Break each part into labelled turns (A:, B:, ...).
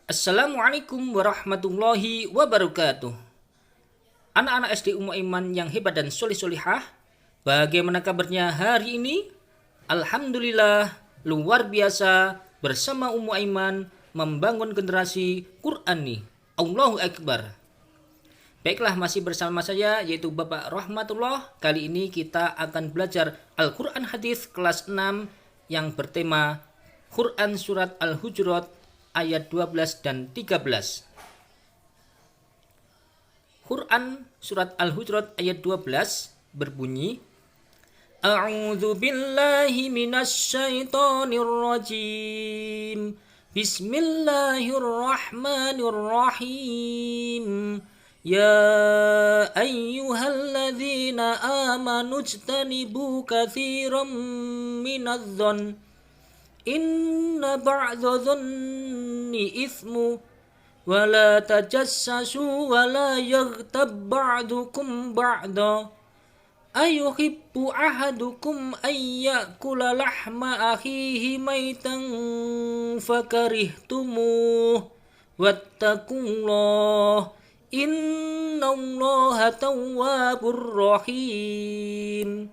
A: Assalamualaikum warahmatullahi wabarakatuh. Anak-anak SD Ummu Aiman yang hebat dan solih-solihah, bagaimana kabarnya hari ini? Alhamdulillah, luar biasa. Bersama Ummu Aiman membangun generasi Qur'ani. Allahu Akbar. Baiklah, masih bersama saya yaitu Bapak Rahmatullah. Kali ini kita akan belajar Al-Quran Hadis kelas 6 yang bertema Quran Surat Al-Hujurat ayat 12 dan 13. Quran Surat Al-Hujurat ayat 12 berbunyi, A'udzu billahi minasyaitonir rajim. Bismillahirrahmanirrahim. Ya ayyuhalladzina amanu ijtanibu katsiran minadh-dhonn inna ba'dha dhanni ithmu wa la tajassasu wa la yaghtab ba'dukum ba'da ayuhibbu ahadukum an ya'kula lahma akhihi maitan fakarihtumuh wattaqullah innallaha tawwabur rahim.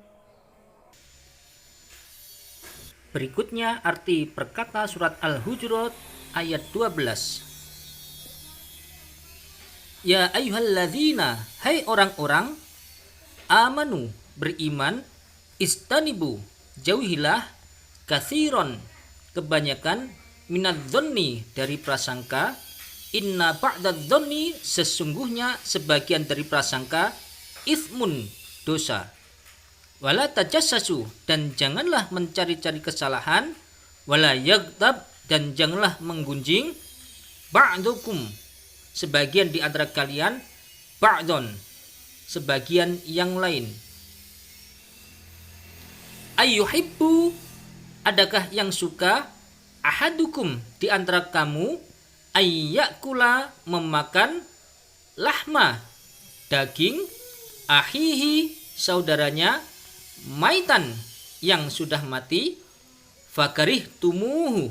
A: Berikutnya arti perkata surat Al-Hujurat ayat 12. Ya ayyuhalladzina, hai orang-orang, amanu, beriman, istanibu, jauhilah, katsiron, kebanyakan, minadh-dhonni, dari prasangka, inna ba'dadh-dhonni, sesungguhnya sebagian dari prasangka, itsmun, dosa. Wala tajassasu, dan janganlah mencari-cari kesalahan, wala yaghtab, dan janganlah menggunjing, ba'dukum, sebagian di antara kalian, ba'don, sebagian yang lain. Ayyuhibbu, adakah yang suka, ahadukum, di antara kamu, ayyakula, memakan, lahma, daging, ahihi, saudaranya, maitan, yang sudah mati, fakarih tumuhu,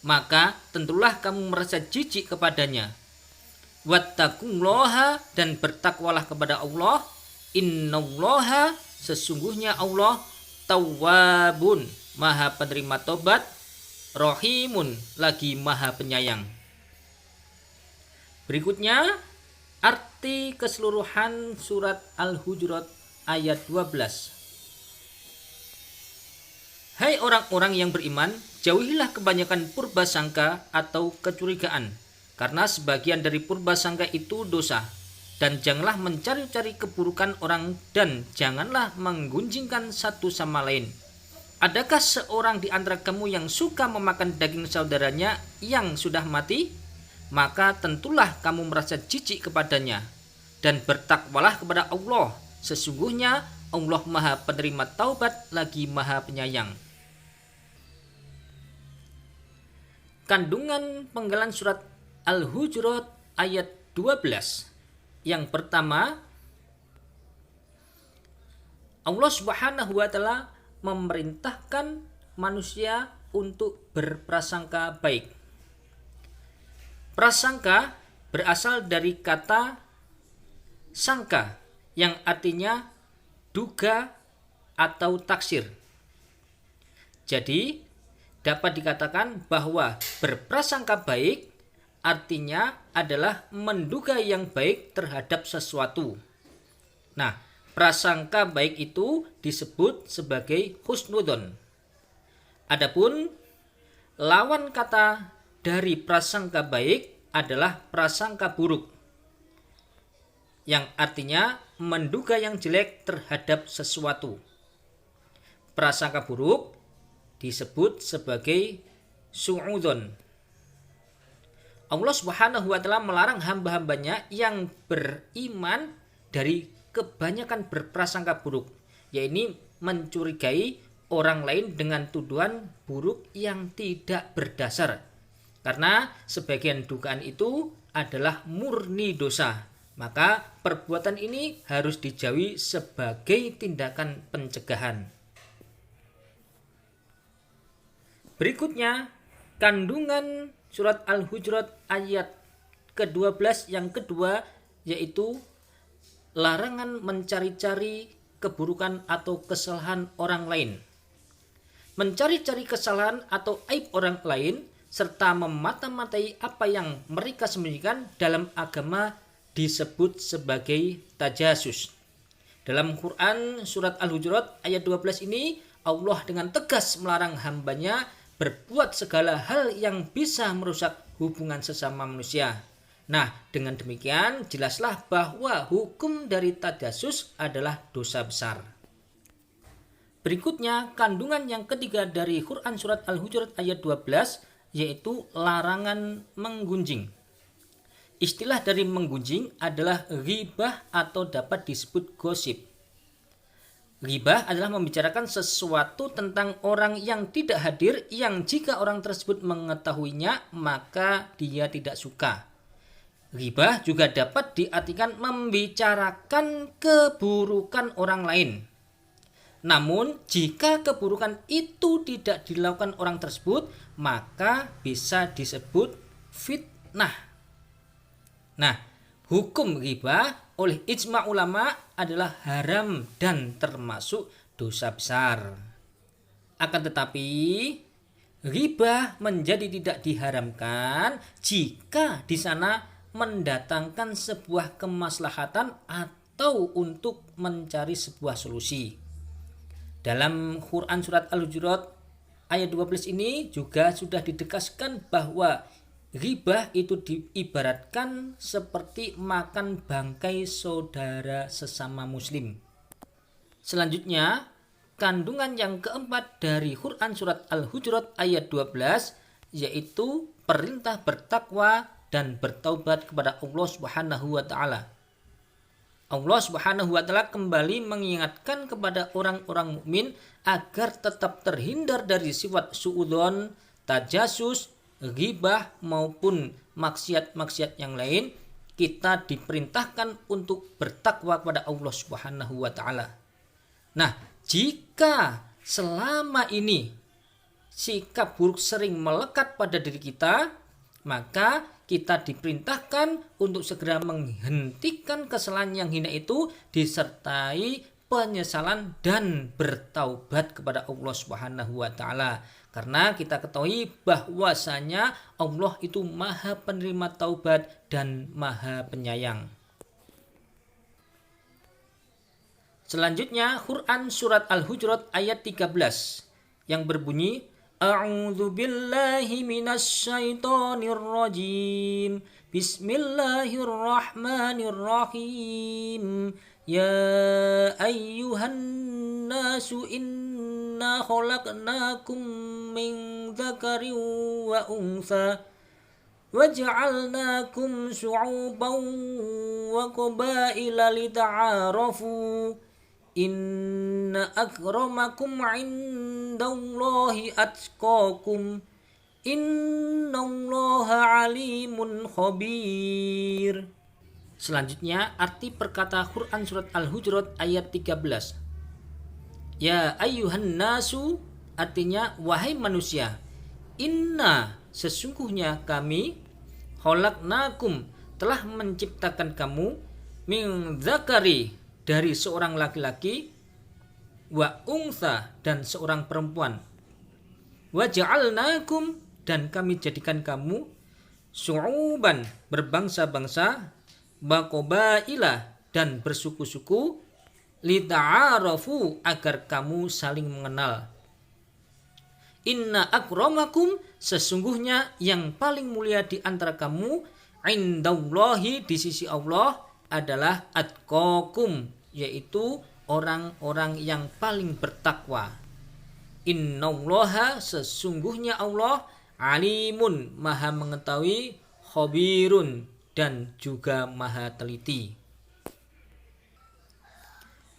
A: maka tentulah kamu merasa jijik kepadanya. Wattaqullaha, dan bertakwalah kepada Allah. Innallaha, sesungguhnya Allah, tawwabun, maha penerima tobat, rahimun, lagi maha penyayang. Berikutnya arti keseluruhan surat Al-Hujurat ayat 12. Hai orang-orang yang beriman, jauhilah kebanyakan purbasangka atau kecurigaan, karena sebagian dari purbasangka itu dosa. Dan janganlah mencari-cari keburukan orang, dan janganlah menggunjingkan satu sama lain. Adakah seorang di antara kamu yang suka memakan daging saudaranya yang sudah mati? Maka tentulah kamu merasa jijik kepadanya. Dan bertakwalah kepada Allah. Sesungguhnya Allah maha penerima taubat, lagi maha penyayang. Kandungan penggalan surat Al-Hujurat ayat 12. Yang pertama, Allah Subhanahu wa taala memerintahkan manusia untuk berprasangka baik. Prasangka berasal dari kata sangka yang artinya duga atau taksir. Jadi dapat dikatakan bahwa berprasangka baik artinya adalah menduga yang baik terhadap sesuatu. Nah, prasangka baik itu disebut sebagai husnudzon. Adapun lawan kata dari prasangka baik adalah prasangka buruk, yang artinya menduga yang jelek terhadap sesuatu. Prasangka buruk disebut sebagai su'udzon. Allah Subhanahu wa taala melarang hamba-hambanya yang beriman dari kebanyakan berprasangka buruk, yaitu mencurigai orang lain dengan tuduhan buruk yang tidak berdasar. Karena sebagian dugaan itu adalah murni dosa, maka perbuatan ini harus dijauhi sebagai tindakan pencegahan. Berikutnya Kandungan surat Al-Hujurat ayat ke-12 yang kedua yaitu larangan mencari-cari keburukan atau kesalahan orang lain. Mencari-cari kesalahan atau aib orang lain serta memata-matai apa yang mereka sembunyikan dalam agama disebut sebagai tajasus. Dalam Quran surat Al-Hujurat ayat 12 ini Allah dengan tegas melarang hambanya berbuat segala hal yang bisa merusak hubungan sesama manusia. Nah, dengan demikian jelaslah bahwa hukum dari tajasus adalah dosa besar. Berikutnya, kandungan yang ketiga dari Quran surat Al-Hujurat ayat 12 yaitu larangan menggunjing. Istilah dari menggunjing adalah ghibah atau dapat disebut gosip. Ghibah adalah membicarakan sesuatu tentang orang yang tidak hadir yang jika orang tersebut mengetahuinya maka dia tidak suka. Ghibah juga dapat diartikan membicarakan keburukan orang lain. Namun jika keburukan itu tidak dilakukan orang tersebut maka bisa disebut fitnah. Nah, hukum ghibah oleh ijma ulama adalah haram dan termasuk dosa besar. Akan tetapi ghibah menjadi tidak diharamkan jika di sana mendatangkan sebuah kemaslahatan atau untuk mencari sebuah solusi. Dalam Quran surat Al-Hujurat ayat 12 ini juga sudah ditegaskan bahwa ghibah itu diibaratkan seperti makan bangkai saudara sesama muslim. Selanjutnya, kandungan yang keempat dari Quran surat Al-Hujurat ayat 12 yaitu perintah bertakwa dan bertaubat kepada Allah Subhanahu wa taala. Allah Subhanahu wa taala kembali mengingatkan kepada orang-orang mukmin agar tetap terhindar dari sifat suudzon, tajasus, ghibah maupun maksiat-maksiat yang lain. Kita diperintahkan untuk bertakwa kepada Allah Subhanahu wa taala. Nah, jika selama ini sikap buruk sering melekat pada diri kita, maka kita diperintahkan untuk segera menghentikan kesalahan yang hina itu disertai penyesalan dan bertaubat kepada Allah Subhanahu wa taala. Karena kita ketahui bahwasanya Allah itu Maha penerima taubat dan Maha penyayang. Selanjutnya Quran surat Al-Hujurat ayat 13 yang berbunyi A'udzu billahi minasy syaithanir rajim. Bismillahirrahmanirrahim. Ya ayyuhan nasu inna khalaqnakum min dzakarin wa untha waj'alnakum syu'uban wa qabaila lita'arafu. Inna akramakum indallahi atqakum. Innallaha alimun khabir. Selanjutnya arti perkata Quran surat Al-Hujurat ayat 13. Ya ayyuhan nasu artinya wahai manusia. Inna sesungguhnya kami khalaqnakum telah menciptakan kamu min dzakari dari seorang laki-laki wa untha dan seorang perempuan wa ja'alnakum dan kami jadikan kamu syu'uban berbangsa-bangsa wa qabaila dan bersuku-suku lita'arafu agar kamu saling mengenal. Inna akramakum sesungguhnya yang paling mulia di antara kamu indallahi di sisi Allah adalah atqakum yaitu orang-orang yang paling bertakwa. Innallaha sesungguhnya Allah alimun maha mengetahui khabirun dan juga maha teliti.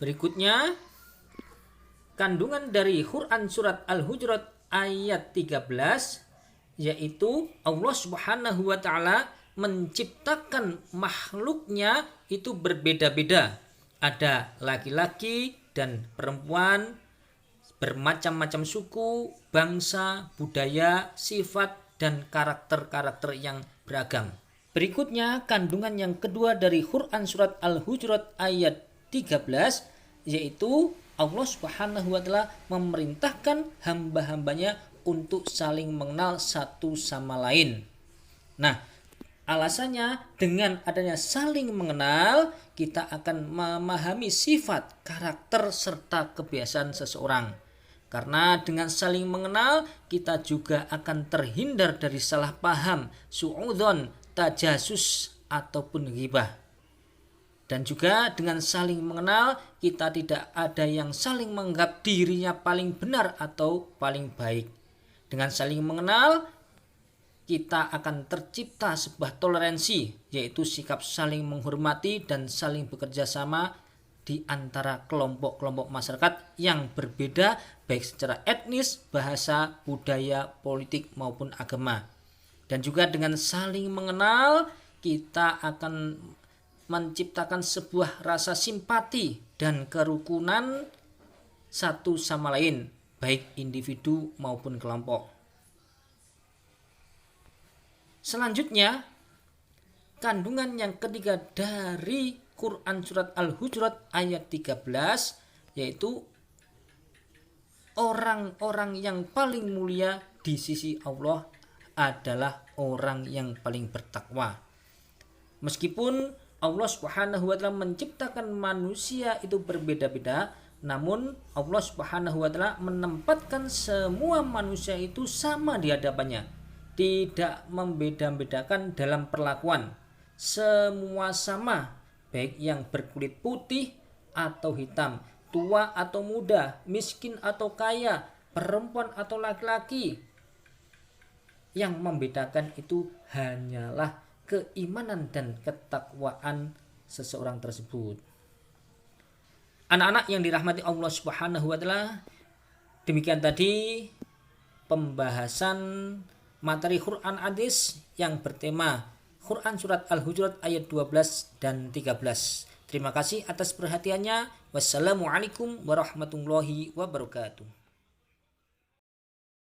A: Berikutnya kandungan dari Quran surat Al-Hujurat ayat 13 yaitu Allah Subhanahu wa taala menciptakan makhluknya itu berbeda-beda. Ada laki-laki dan perempuan, bermacam-macam suku, bangsa, budaya, sifat, dan karakter-karakter yang beragam. Berikutnya kandungan yang kedua dari Quran surat Al-Hujurat ayat 13, yaitu Allah Subhanahu wa taala memerintahkan hamba-hambanya untuk saling mengenal satu sama lain. Nah, alasannya dengan adanya saling mengenal, kita akan memahami sifat, karakter, serta kebiasaan seseorang. Karena dengan saling mengenal, kita juga akan terhindar dari salah paham, su'udzon, tajasus, ataupun ghibah. Dan juga dengan saling mengenal, kita tidak ada yang saling menganggap dirinya paling benar atau paling baik. Dengan saling mengenal, kita akan tercipta sebuah toleransi, yaitu sikap saling menghormati dan saling bekerja sama di antara kelompok-kelompok masyarakat yang berbeda baik secara etnis, bahasa, budaya, politik maupun agama. Dan juga dengan saling mengenal, kita akan menciptakan sebuah rasa simpati dan kerukunan satu sama lain, baik individu maupun kelompok. Selanjutnya, kandungan yang ketiga dari Quran surat Al-Hujurat ayat 13, yaitu orang-orang yang paling mulia di sisi Allah adalah orang yang paling bertakwa. Meskipun Allah Subhanahu wa taala menciptakan manusia itu berbeda-beda, namun Allah Subhanahu wa taala menempatkan semua manusia itu sama di hadapannya, tidak membeda-bedakan dalam perlakuan. Semua sama, baik yang berkulit putih atau hitam, tua atau muda, miskin atau kaya, perempuan atau laki-laki. Yang membedakan itu hanyalah keimanan dan ketakwaan seseorang tersebut. Anak-anak yang dirahmati Allah Subhanahu wa taala, demikian tadi pembahasan materi Quran hadis yang bertema Quran surat Al-Hujurat ayat 12 dan 13. Terima kasih atas perhatiannya. Wassalamualaikum warahmatullahi wabarakatuh.